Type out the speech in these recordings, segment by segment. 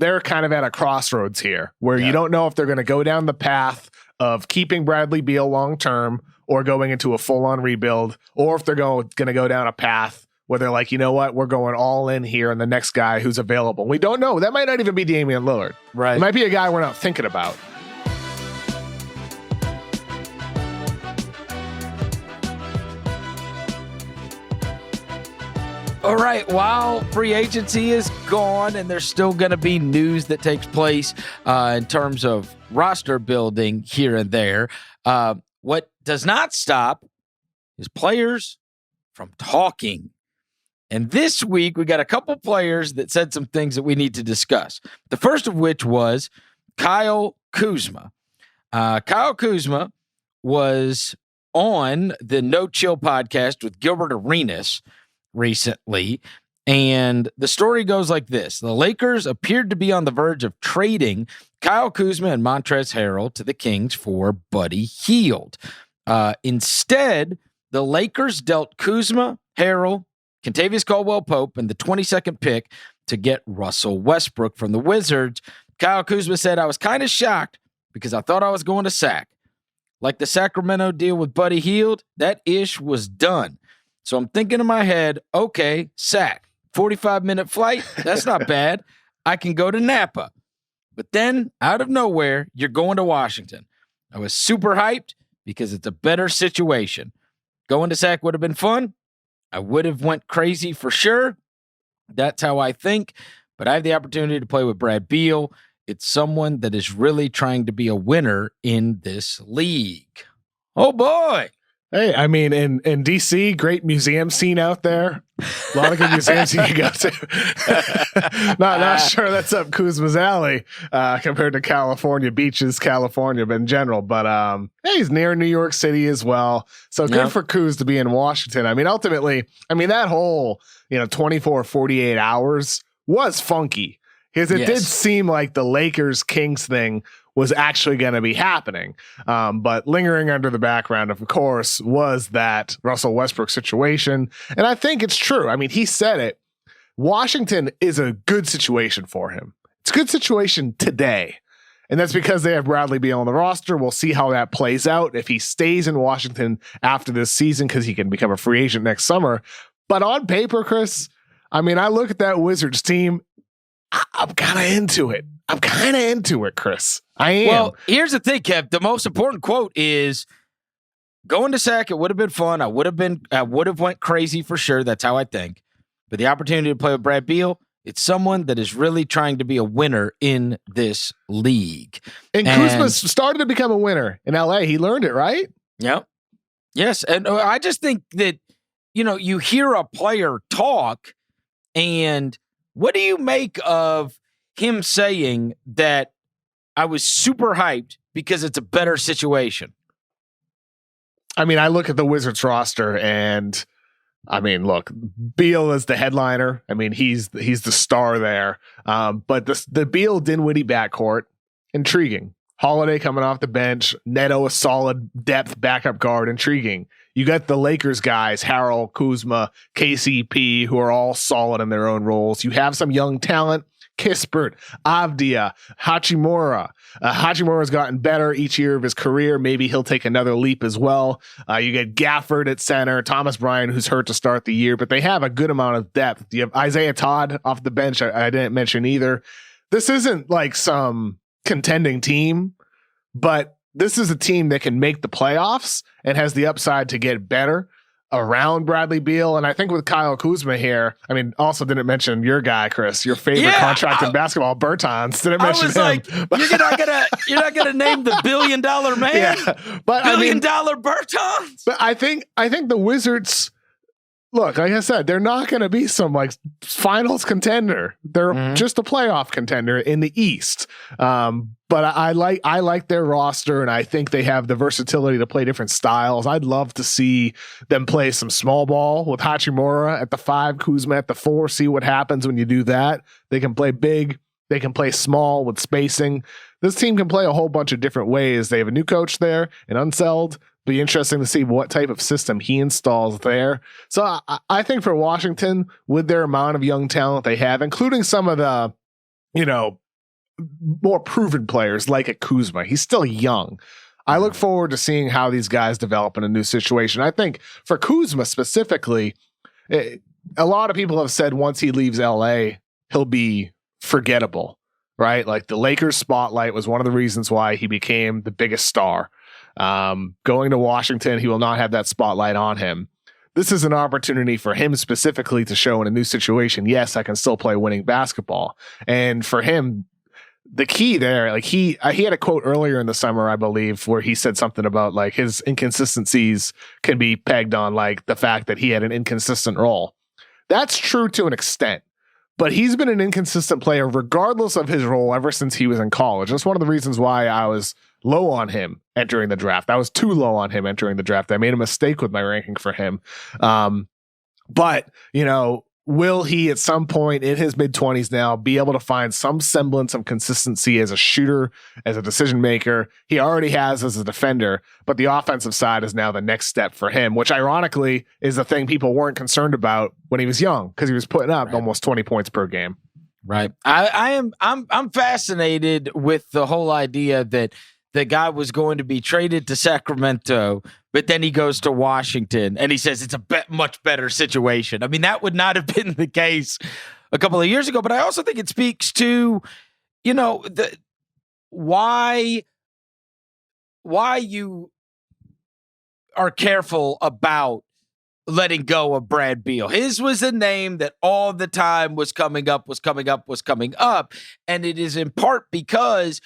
they're kind of at a crossroads here where you don't know if they're going to go down the path of keeping Bradley Beal long-term or going into a full-on rebuild, or if they're going to go down a path where they're like, you know what, we're going all in here on the next guy who's available. We don't know. That might not even be Damian Lillard. Right. It might be a guy we're not thinking about. All right, while free agency is gone and there's still going to be news that takes place in terms of roster building here and there, what does not stop is players from talking. And this week, we got a couple players that said some things that we need to discuss. The first of which was Kyle Kuzma. Kyle Kuzma was on the No Chill podcast with Gilbert Arenas recently, and the story goes like this. The Lakers appeared to be on the verge of trading Kyle Kuzma and Montrezl Harrell to the Kings for Buddy Hield. Instead, the Lakers dealt Kuzma, Harrell, Kentavious Caldwell-Pope, and the 22nd pick to get Russell Westbrook from the Wizards. Kyle Kuzma said, I was kind of shocked because I thought I was going to Sac. Like the Sacramento deal with Buddy Hield, that ish was done. So I'm thinking in my head, okay, Sac, 45-minute flight, that's not bad. I can go to Napa. But then, out of nowhere, you're going to Washington. I was super hyped because it's a better situation. Going to Sac would have been fun. I would have went crazy for sure. That's how I think. But I have the opportunity to play with Brad Beal. It's someone that is really trying to be a winner in this league. Oh, boy. Hey, I mean, in D.C., great museum scene out there. A lot of good museums you can go to. not sure that's up Kuzma's alley compared to California beaches, California in general. But hey, he's near New York City as well. So good for Kuz to be in Washington. I mean, ultimately, that whole 24, 48 hours was funky because it did seem like the Lakers-Kings thing was actually going to be happening. But lingering under the background, of course, was that Russell Westbrook situation. And I think it's true. I mean, he said it. Washington is a good situation for him. It's a good situation today. And that's because they have Bradley Beal on the roster. We'll see how that plays out if he stays in Washington after this season, because he can become a free agent next summer. But on paper, Chris, I look at that Wizards team. I'm kind of into it. Chris. I am. Well, here's the thing, Kev. The most important quote is going to Sac. It would have been fun. I would have went crazy for sure. That's how I think. But the opportunity to play with Brad Beal, it's someone that is really trying to be a winner in this league. And Kuzma started to become a winner in LA. He learned it, right? Yep. Yes. And I just think that, you hear a player talk, and what do you make of him saying that I was super hyped because it's a better situation? I look at the Wizards roster and look, Beal is the headliner. He's the star there. But the Beal Dinwiddie backcourt, intriguing. Holiday coming off the bench, Neto a solid depth backup guard, intriguing. You got the Lakers guys, Harrell, Kuzma, KCP, who are all solid in their own roles. You have some young talent, Kispert, Avdia, Hachimura. Hachimura's gotten better each year of his career. Maybe he'll take another leap as well. You get Gafford at center, Thomas Bryant, who's hurt to start the year, but they have a good amount of depth. You have Isaiah Todd off the bench. I didn't mention either. This isn't like some contending team, but this is a team that can make the playoffs and has the upside to get better around Bradley Beal. And I think with Kyle Kuzma here, also didn't mention your guy, Chris, your favorite contract in basketball, Bertans. Didn't mention him. Like, you're not gonna name the $1 billion man. Yeah, but $1 billion Bertans. But I think the Wizards, look, like I said, they're not going to be some finals contender. They're just a playoff contender in the East. But I like their roster, and I think they have the versatility to play different styles. I'd love to see them play some small ball with Hachimura at the 5, Kuzma at the 4. See what happens when you do that. They can play big. They can play small with spacing. This team can play a whole bunch of different ways. They have a new coach there, an Unseld. Be interesting to see what type of system he installs there. So I think for Washington, with their amount of young talent they have, including some of the, more proven players like a Kuzma. He's still young. I look forward to seeing how these guys develop in a new situation. I think for Kuzma specifically, a lot of people have said once he leaves LA, he'll be forgettable, right? Like the Lakers spotlight was one of the reasons why he became the biggest star. Going to Washington, he will not have that spotlight on him. This is an opportunity for him specifically to show in a new situation, yes, I can still play winning basketball. And for him, the key there, like he had a quote earlier in the summer, I believe, where he said something about like his inconsistencies can be pegged on like the fact that he had an inconsistent role. That's true to an extent, but he's been an inconsistent player regardless of his role ever since he was in college. That's one of the reasons why I was low on him entering the draft. I was too low on him entering the draft. I made a mistake with my ranking for him. But, you know, will he at some point in his mid-20s now be able to find some semblance of consistency as a shooter, as a decision maker? He already has as a defender, but the offensive side is now the next step for him, which ironically is the thing people weren't concerned about when he was young because he was putting up almost 20 points per game. Right. I'm fascinated with the whole idea that the guy was going to be traded to Sacramento, but then he goes to Washington and he says it's a much better situation. I mean, that would not have been the case a couple of years ago, but I also think it speaks to, you know, why you are careful about letting go of Brad Beal. His was a name that all the time was coming up. And it is in part because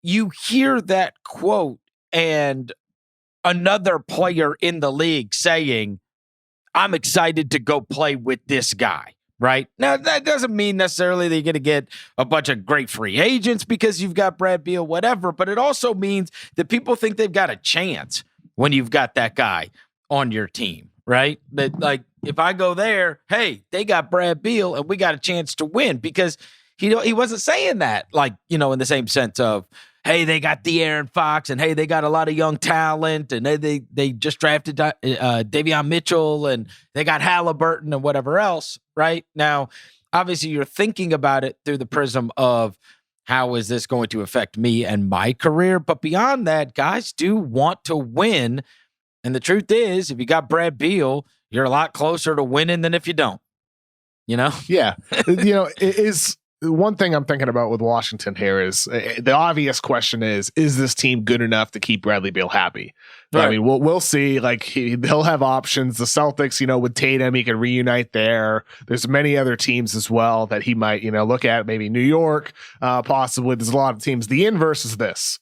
you hear that quote and another player in the league saying, I'm excited to go play with this guy, right? Now, that doesn't mean necessarily that you're going to get a bunch of great free agents because you've got Brad Beal, whatever, but it also means that people think they've got a chance when you've got that guy on your team, right? That, like, if I go there, hey, they got Brad Beal and we got a chance to win, because he wasn't saying that, like, you know, in the same sense of, hey, they got De'Aaron Fox, and hey, they got a lot of young talent, and they just drafted Davion Mitchell, and they got Halliburton and whatever else, right? Now, obviously, you're thinking about it through the prism of how is this going to affect me and my career? But beyond that, guys do want to win, and the truth is, if you got Brad Beal, you're a lot closer to winning than if you don't, you know? Yeah. You know, it is... One thing I'm thinking about with Washington here is the obvious question is this team good enough to keep Bradley Beal happy? Right. I mean, we'll see. Like he'll have options. The Celtics, you know, with Tatum, he can reunite there. There's many other teams as well that he might, you know, look at. Maybe New York, possibly. There's a lot of teams. The inverse is this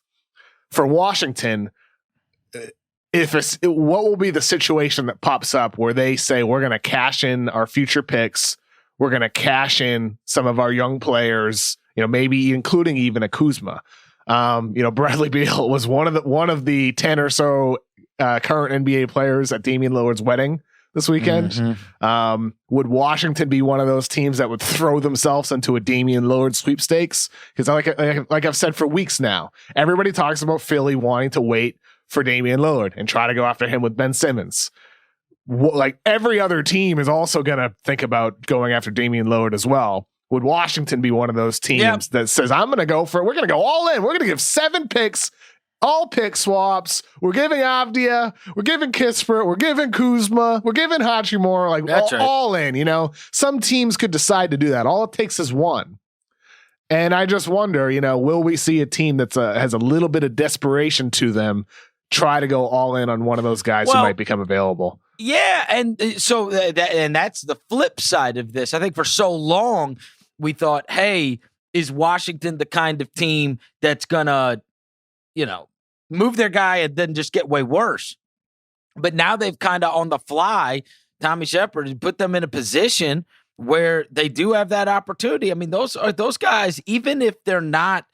for Washington. What will be the situation that pops up where they say we're going to cash in our future picks? We're going to cash in some of our young players, you know, maybe including even a Kuzma. You know, Bradley Beal was one of the 10 or so current NBA players at Damian Lillard's wedding this weekend. Mm-hmm. Would Washington be one of those teams that would throw themselves into a Damian Lillard sweepstakes? Because like I've said for weeks now, everybody talks about Philly wanting to wait for Damian Lillard and try to go after him with Ben Simmons. Like every other team is also going to think about going after Damian Lillard as well. Would Washington be one of those teams that says, we're going to go all in. We're going to give 7 picks, all pick swaps. We're giving Avdia. We're giving Kispert. We're giving Kuzma. We're giving Hachimura. Like all in, you know, some teams could decide to do that. All it takes is one. And I just wonder, you know, will we see a team that's has a little bit of desperation to them try to go all in on one of those guys who might become available? Yeah, and so that's the flip side of this. I think for so long we thought, hey, is Washington the kind of team that's gonna, you know, move their guy and then just get way worse? But now they've kind of on the fly, Tommy Shepard, put them in a position where they do have that opportunity. I mean, those guys, even if they're not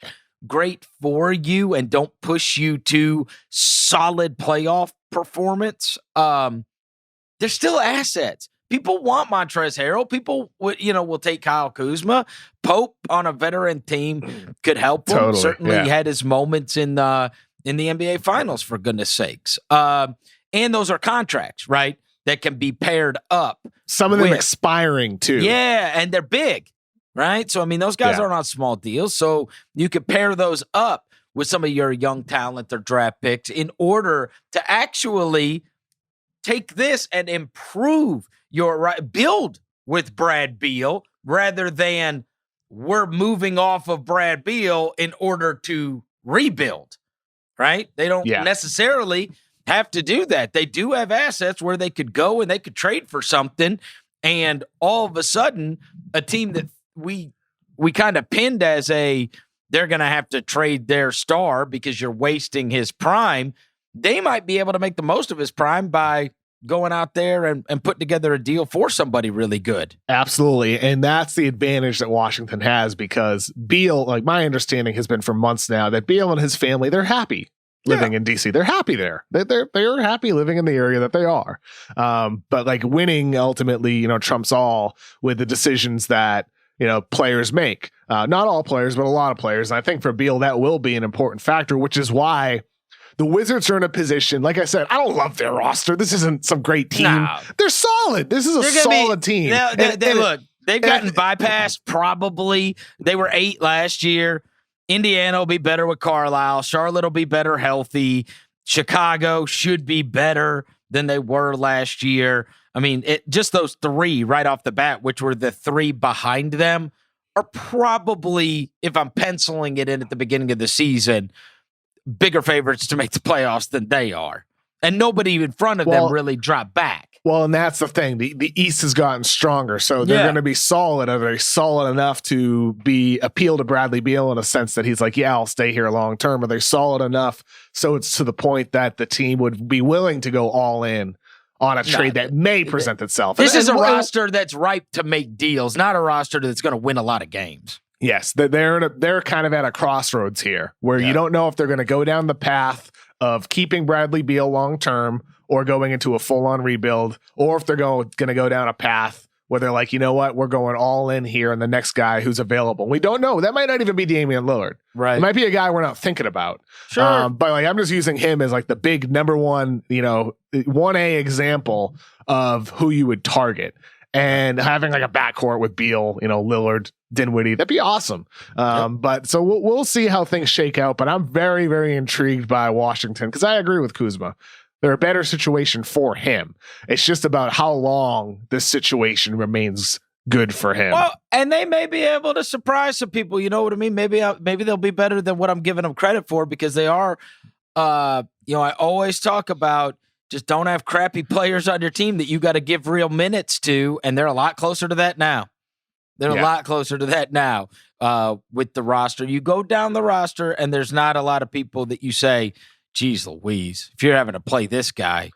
great for you and don't push you to solid playoff performance, they're still assets. People want Montrezl Harrell. People will take Kyle Kuzma. Pope on a veteran team could help him. Totally, Certainly he had his moments in the NBA Finals, for goodness sakes. And those are contracts, right, that can be paired up. Some of them expiring too. Yeah, and they're big. right? So, I mean, those guys aren't on small deals. So you could pair those up with some of your young talent or draft picks in order to actually take this and improve your build with Brad Beal rather than we're moving off of Brad Beal in order to rebuild, right? They don't necessarily have to do that. They do have assets where they could go and they could trade for something. And all of a sudden, a team that we kind of pinned as they're going to have to trade their star because you're wasting his prime. They might be able to make the most of his prime by going out there and putting together a deal for somebody really good. Absolutely. And that's the advantage that Washington has because Beal, like my understanding has been for months now that Beal and his family, they're happy living in DC. They're happy there. They're happy living in the area that they are. But like winning ultimately, trumps all with the decisions that, players make. Not all players, but a lot of players. And I think for Beal, that will be an important factor, which is why the Wizards are in a position. Like I said, I don't love their roster. This isn't some great team. No. They're solid. This is a solid team. Look, they've gotten bypassed probably. They were 8 last year. Indiana will be better with Carlisle. Charlotte will be better healthy. Chicago should be better than they were last year. I mean, just those 3 right off the bat, which were the 3 behind them, are probably, if I'm penciling it in at the beginning of the season, bigger favorites to make the playoffs than they are. And nobody in front of them really dropped back. Well, and that's the thing. The East has gotten stronger, so they're going to be solid. Are they solid enough to appeal to Bradley Beal in a sense that he's like, yeah, I'll stay here long term? Are they solid enough so it's to the point that the team would be willing to go all in on a trade that may present itself? This is a roster that's ripe to make deals, not a roster that's going to win a lot of games. Yes, they're kind of at a crossroads here where you don't know if they're going to go down the path of keeping Bradley Beal long term or going into a full on rebuild, or if they're going to go down a path where they're like, you know what, we're going all in here and the next guy who's available. We don't know. That might not even be Damian Lillard. Right. It might be a guy we're not thinking about. Sure. But like I'm just using him as like the big number one, 1A example of who you would target. And having like a backcourt with Beal, Lillard, Dinwiddie, that'd be awesome. But so we'll see how things shake out. But I'm very, very intrigued by Washington because I agree with Kuzma. They're a better situation for him. It's just about how long this situation remains good for him. Well, and they may be able to surprise some people. You know what I mean? Maybe they'll be better than what I'm giving them credit for because they are. I always talk about. Just don't have crappy players on your team that you got to give real minutes to, and they're a lot closer to that now. They're a lot closer to that now with the roster. You go down the roster, and there's not a lot of people that you say, geez Louise, if you're having to play this guy,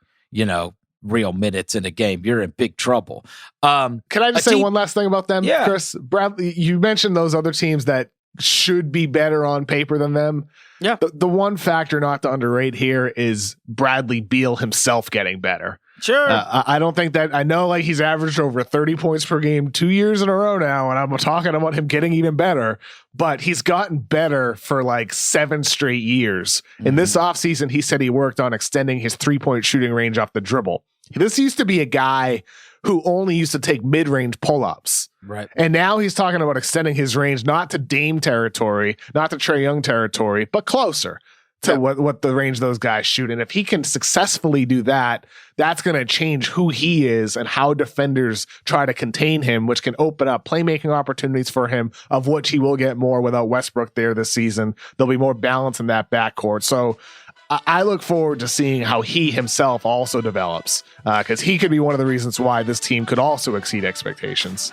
real minutes in a game, you're in big trouble. Can I just say one last thing about them, Chris? Bradley, you mentioned those other teams that should be better on paper than them. Yeah. The one factor not to underrate here is Bradley Beal himself getting better. Sure. I don't think that I know like he's averaged over 30 points per game 2 years in a row now. And I'm talking about him getting even better, but he's gotten better for like 7 straight years. In this offseason, he said he worked on extending his 3-point shooting range off the dribble. This used to be a guy who only used to take mid-range pull-ups. Right. And now he's talking about extending his range, not to Dame territory, not to Trae Young territory, but closer to what the range those guys shoot. And if he can successfully do that, that's going to change who he is and how defenders try to contain him, which can open up playmaking opportunities for him, of which he will get more without Westbrook there this season. There'll be more balance in that backcourt. So I look forward to seeing how he himself also develops, because he could be one of the reasons why this team could also exceed expectations.